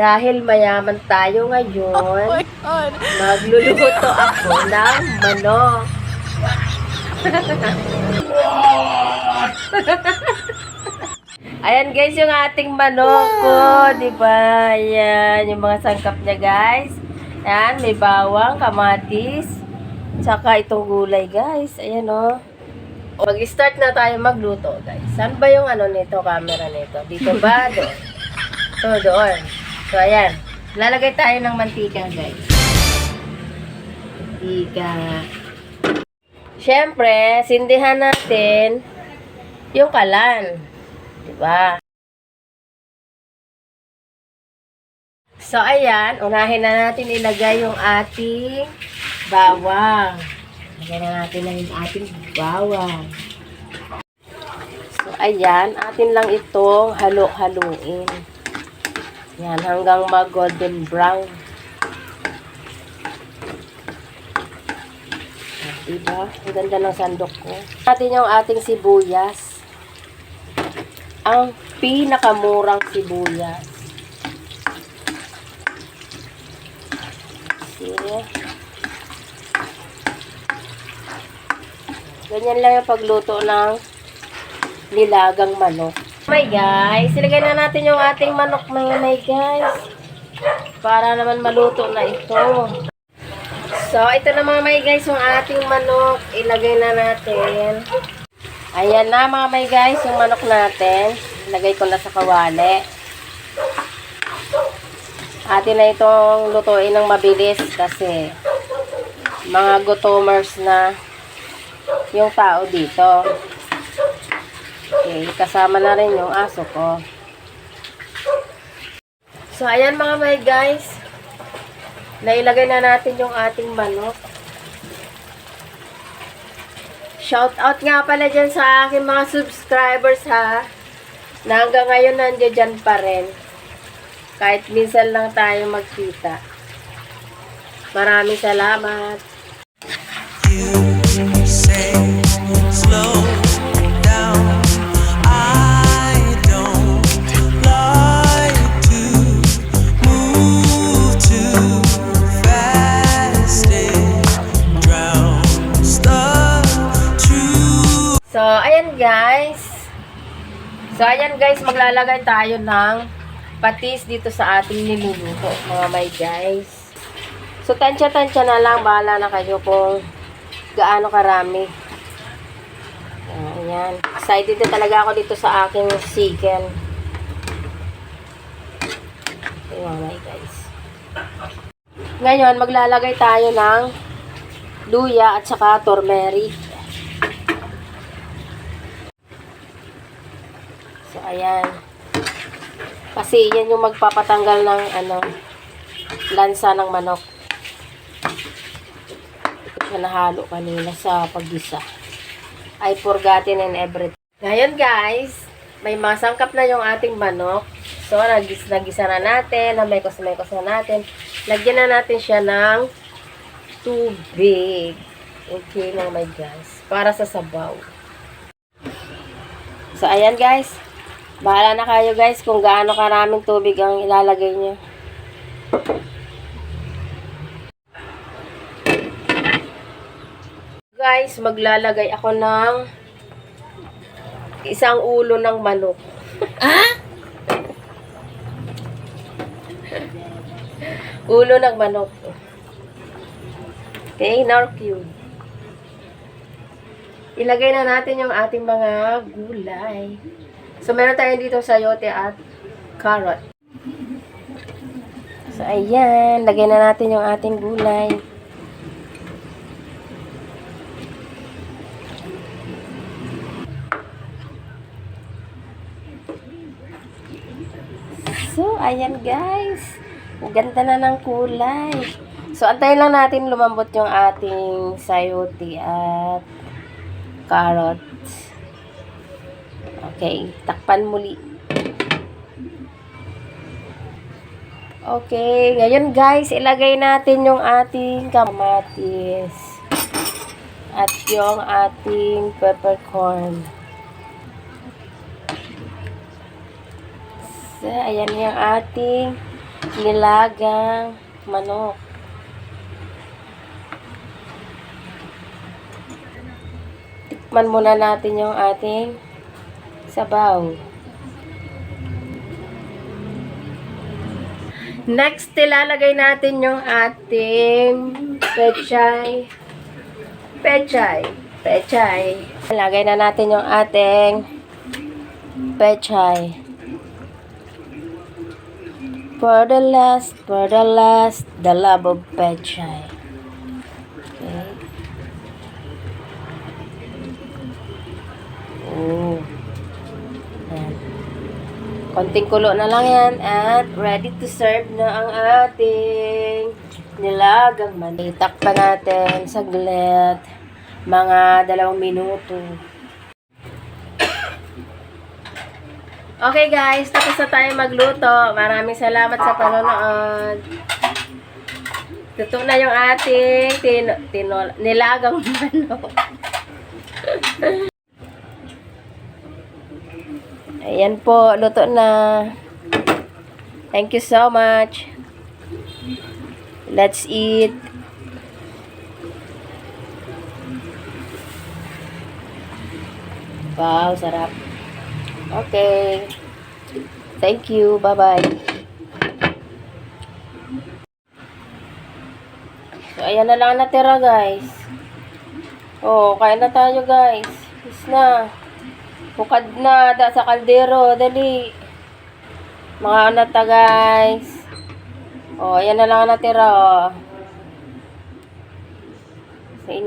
Dahil mayaman tayo ngayon, magluluto ako ng manok. Ayan guys, yung ating manok ko, di ba? Ayan, yung mga sangkap niya guys. Ayan, may bawang, kamatis, tsaka itong gulay guys. Ayan o. Mag-start na tayo magluto guys. Saan ba yung ano nito, camera nito? Dito ba? Doon. So, doon. So, ayan. Lalagay tayo ng mantika guys. Mantika. Siyempre, sindihan natin yung kalan. Diba? So, ayan. Unahin na natin ilagay yung ating bawang. Lagyan na natin na yung ating bawang. So, ayan. Atin lang itong halo-haluin. Yan. Hanggang mag-golden brown. Diba? Ang ganda ng sandok ko. Atin yung ating sibuyas. Ang pinakamurang sibuyas. See? Ganyan lang yung pagluto ng nilagang manok. My guys, ilagay na natin yung ating manok na yun, my guys. Para naman maluto na ito. So, ito na mga my guys, yung ating manok. Ilagay na natin. Ayan na mga my guys, yung manok natin. Ilagay ko na sa kawali. Atin na itong lutuin ng mabilis kasi mga gutomers na yung tao dito. Okay, kasama na rin yung aso ko. So, ayan mga my guys. Nailagay na natin yung ating manok. Shout out nga pala dyan sa aking mga subscribers ha. Na hanggang ngayon nandiyan dyan pa rin. Kahit minsan lang tayo magkita. Maraming salamat. You say slow down. I don't like to move too fast. It drowns the truth. So, ayan guys. Maglalagay tayo ng patis dito sa ating niluluto, mga my guys. So, tansya-tansya na lang. Bahala na kayo kung gaano karami. Ayan. Excited na talaga ako dito sa aking chicken. Ayan, my guys. Ngayon, maglalagay tayo ng luya at saka turmeric. So, ayan. Kasi yan yung magpapatanggal ng lansa ng manok. Ito siya nahalo kanina sa paggisa. I forgotten and everything. Ngayon guys, may masangkap na yung ating manok. So, nagisa na natin, namekos-mekos na natin. Lagyan na natin siya ng tubig. Okay na my guys. Para sa sabaw. So, ayan guys. Bahala na kayo guys kung gaano karaming tubig ang ilalagay nyo. Guys, maglalagay ako ng isang ulo ng manok. Ulo ng manok. Okay, now cube. Ilagay na natin yung ating mga gulay. So, meron tayo dito sayote at carrot. So, ayan. Lagay na natin yung ating gulay. So, ayan guys. Ang ganda na ng kulay. So, antayin lang natin lumambot yung ating sayote at carrot. Okay, takpan muli. Okay, ngayon guys, ilagay natin yung ating kamatis at yung ating peppercorn. So, ayan yung ating nilagang manok. Tikman muna natin yung ating sabaw. Next, ilalagay natin yung ating pechay. Ilagay na natin yung ating pechay. For the last, the love of pechay. Okay. Oh. Ayan. Konting kulo na lang yan at ready to serve na ang ating nilagang manok. Itakpan natin saglit, mga 2 minuto. Okay guys, tapos na tayo magluto. Maraming salamat sa panonood. Luto na yung ating nilagang manok. Ayan po, luto na. Thank you so much. Let's eat. Wow, sarap. Okay. Thank you. Bye-bye. So, ayan na lang natira, guys. Oh, kain na tayo, guys. Is na. Bukad na sa kaldero, dali. Mga anata guys. Oh, ayan na lang natira oh. Sa inyo.